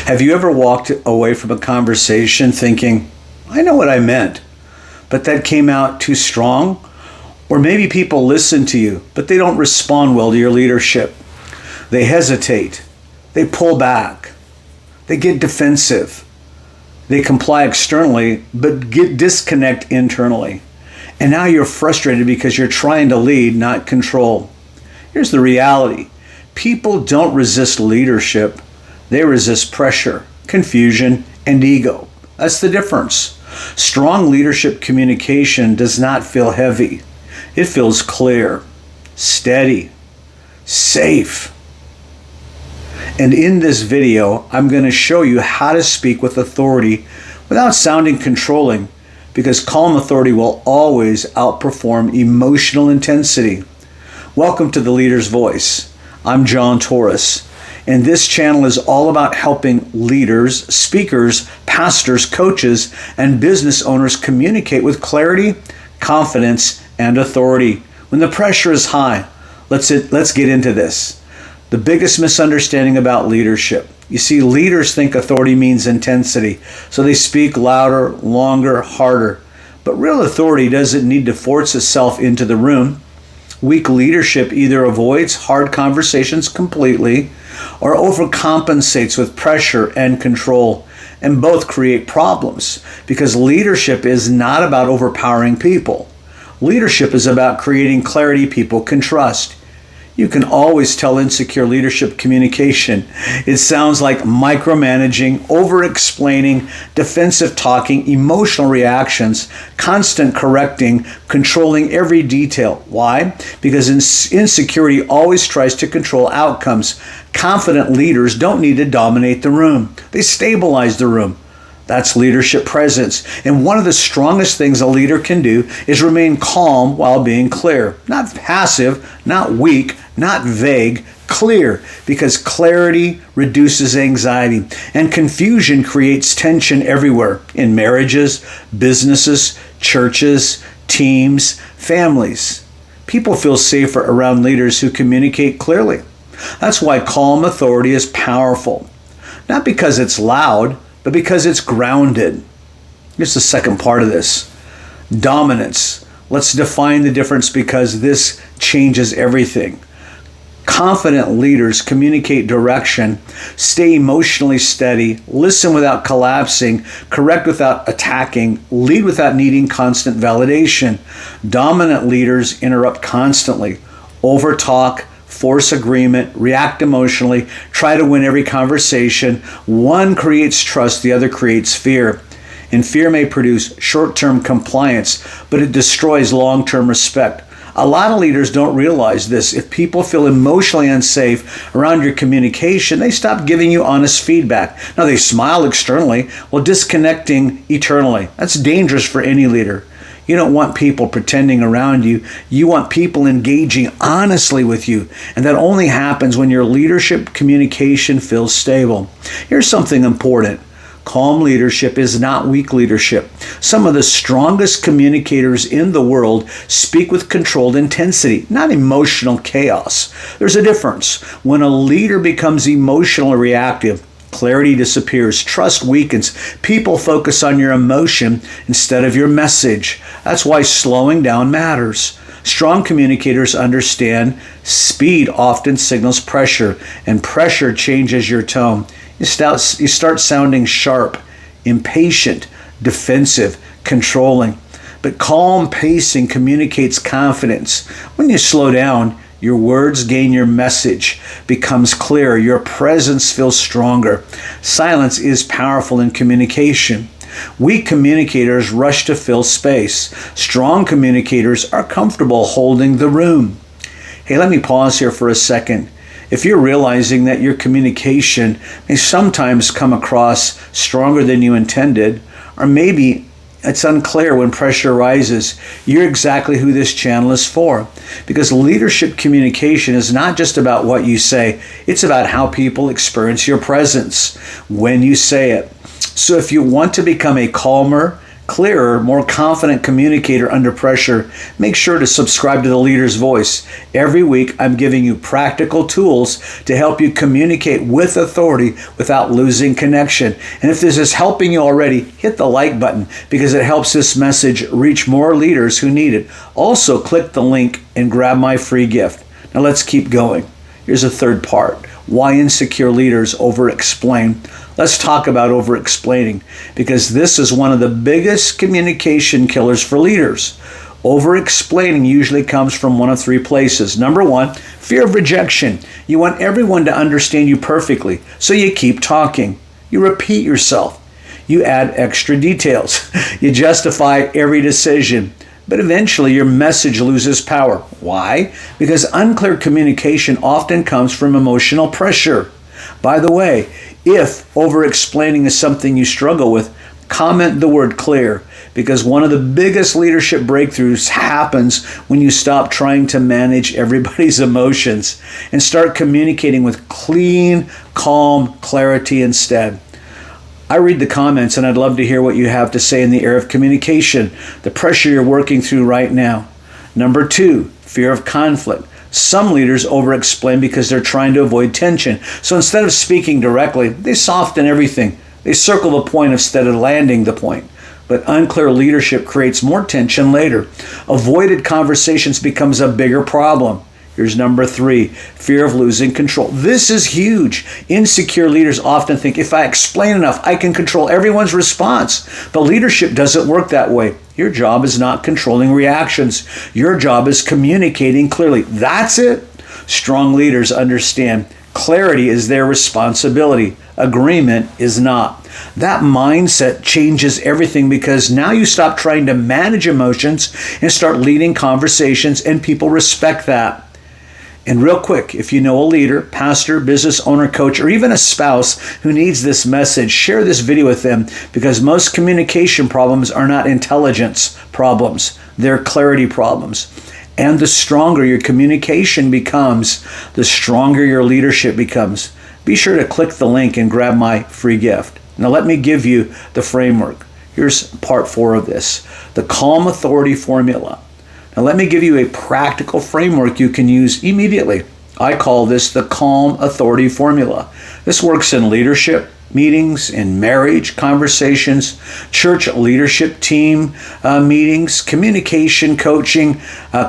Have you ever walked away from a conversation thinking, I know what I meant, but that came out too strong? Or maybe people listen to you, but they don't respond well to your leadership. They hesitate. They pull back. They get defensive. They comply externally, but disconnect internally. And now you're frustrated because you're trying to lead, not control. Here's the reality. People don't resist leadership. They resist pressure, confusion, and ego. That's the difference. Strong leadership communication does not feel heavy. It feels clear, steady, safe. And in this video, I'm going to show you how to speak with authority without sounding controlling, because calm authority will always outperform emotional intensity. Welcome to The Leader's Voice. I'm John Torres, and this channel is all about helping leaders, speakers, pastors, coaches, and business owners communicate with clarity, confidence, and authority. When the pressure is high, let's get into this. The biggest misunderstanding about leadership. You see, leaders think authority means intensity, so they speak louder, longer, harder. But real authority doesn't need to force itself into the room. Weak leadership either avoids hard conversations completely or overcompensates with pressure and control. And both create problems, because leadership is not about overpowering people. Leadership is about creating clarity people can trust. You can always tell insecure leadership communication. It sounds like micromanaging, over-explaining, defensive talking, emotional reactions, constant correcting, controlling every detail. Why? Because insecurity always tries to control outcomes. Confident leaders don't need to dominate the room. They stabilize the room. That's leadership presence. And one of the strongest things a leader can do is remain calm while being clear. Not passive, not weak, not vague, clear, because clarity reduces anxiety and confusion creates tension everywhere, in marriages, businesses, churches, teams, families. People feel safer around leaders who communicate clearly. That's why calm authority is powerful. Not because it's loud, but because it's grounded. Here's the second part of this. Dominance. Let's define the difference, because this changes everything. Confident leaders communicate direction, stay emotionally steady, listen without collapsing, correct without attacking, lead without needing constant validation. Dominant leaders interrupt constantly, overtalk, force agreement, react emotionally, try to win every conversation. One creates trust, the other creates fear. And fear may produce short-term compliance, but it destroys long-term respect. A lot of leaders don't realize this. If people feel emotionally unsafe around your communication, they stop giving you honest feedback. Now, they smile externally while disconnecting eternally. That's dangerous for any leader. You don't want people pretending around you. You want people engaging honestly with you. And that only happens when your leadership communication feels stable. Here's something important. Calm leadership is not weak leadership. Some of the strongest communicators in the world speak with controlled intensity, not emotional chaos. There's a difference. When a leader becomes emotionally reactive, clarity disappears, trust weakens, people focus on your emotion instead of your message. That's why slowing down matters. Strong communicators understand speed often signals pressure, and pressure changes your tone. You start sounding sharp, impatient, defensive, controlling. But calm pacing communicates confidence. When you slow down, your words gain, your message becomes clearer, your presence feels stronger. Silence is powerful in communication. Weak communicators rush to fill space. Strong communicators are comfortable holding the room. Hey, let me pause here for a second. If you're realizing that your communication may sometimes come across stronger than you intended, or maybe it's unclear when pressure rises, you're exactly who this channel is for. Because leadership communication is not just about what you say, it's about how people experience your presence when you say it. So if you want to become a calmer, clearer, more confident communicator under pressure, make sure to subscribe to the Leader's Voice. Every week, I'm giving you practical tools to help you communicate with authority without losing connection. And if this is helping you already, hit the like button because it helps this message reach more leaders who need it. Also, click the link and grab my free gift. Now let's keep going. Here's a third part. Why insecure leaders over-explain. Let's talk about over-explaining because this is one of the biggest communication killers for leaders. Over-explaining usually comes from one of three places. Number one, fear of rejection. You want everyone to understand you perfectly, so you keep talking. You repeat yourself. You add extra details. You justify every decision. But eventually your message loses power. Why? Because unclear communication often comes from emotional pressure. By the way, if over-explaining is something you struggle with, comment the word clear, because one of the biggest leadership breakthroughs happens when you stop trying to manage everybody's emotions and start communicating with clean, calm clarity instead. I read the comments and I'd love to hear what you have to say in the area of communication, the pressure you're working through right now. Number two, fear of conflict. Some leaders over-explain because they're trying to avoid tension. So instead of speaking directly, they soften everything. They circle the point instead of landing the point. But unclear leadership creates more tension later. Avoided conversations becomes a bigger problem. Here's number three, fear of losing control. This is huge. Insecure leaders often think if I explain enough, I can control everyone's response. But leadership doesn't work that way. Your job is not controlling reactions. Your job is communicating clearly. That's it. Strong leaders understand clarity is their responsibility. Agreement is not. That mindset changes everything because now you stop trying to manage emotions and start leading conversations, and people respect that. And real quick, if you know a leader, pastor, business owner, coach, or even a spouse who needs this message, share this video with them because most communication problems are not intelligence problems. They're clarity problems. And the stronger your communication becomes, the stronger your leadership becomes. Be sure to click the link and grab my free gift. Now let me give you the framework. Here's part 4 of this, the Calm Authority Formula. Now let me give you a practical framework you can use immediately. I call this the Calm Authority Formula. This works in leadership meetings, in marriage conversations, church leadership team meetings, communication coaching,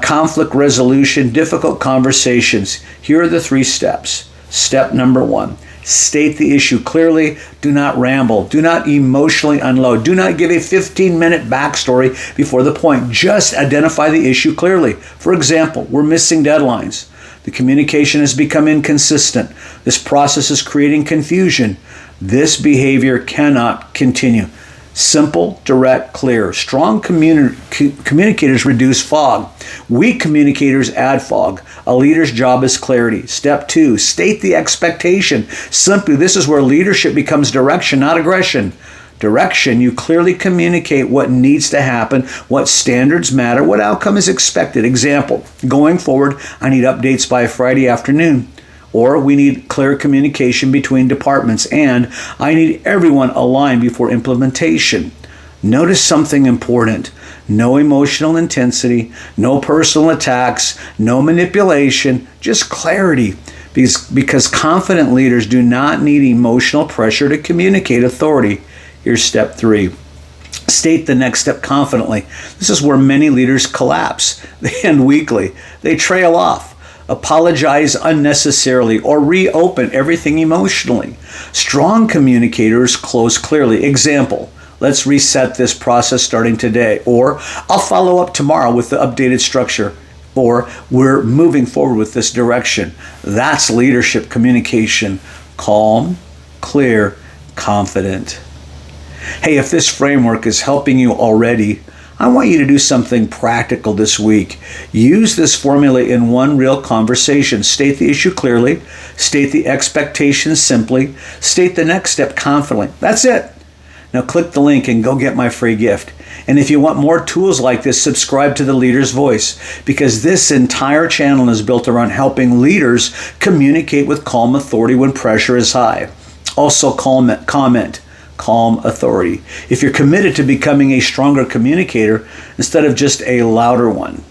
conflict resolution, difficult conversations. Here are the 3 steps. Step number 1. State the issue clearly. Do not ramble. Do not emotionally unload. Do not give a 15-minute backstory before the point. Just identify the issue clearly. For example, we're missing deadlines. The communication has become inconsistent. This process is creating confusion. This behavior cannot continue. Simple, direct, clear. Strong communicators reduce fog. Weak communicators add fog. A leader's job is clarity. Step 2, state the expectation. Simply, this is where leadership becomes direction, not aggression. Direction, you clearly communicate what needs to happen, what standards matter, what outcome is expected. Example, going forward, I need updates by Friday afternoon. Or we need clear communication between departments, and I need everyone aligned before implementation. Notice something important. No emotional intensity, no personal attacks, no manipulation, just clarity. Because confident leaders do not need emotional pressure to communicate authority. Here's step 3. State the next step confidently. This is where many leaders collapse. They end weakly. They trail off, apologize unnecessarily, or reopen everything emotionally. Strong communicators close clearly. Example, let's reset this process starting today. Or I'll follow up tomorrow with the updated structure. Or we're moving forward with this direction. That's leadership communication. Calm, clear, confident. Hey, if this framework is helping you already, I want you to do something practical this week. Use this formula in one real conversation. State the issue clearly. State the expectations simply. State the next step confidently. That's it. Now click the link and go get my free gift. And if you want more tools like this, subscribe to the Leader's Voice, because this entire channel is built around helping leaders communicate with calm authority when pressure is high. Also comment, calm authority. If you're committed to becoming a stronger communicator instead of just a louder one.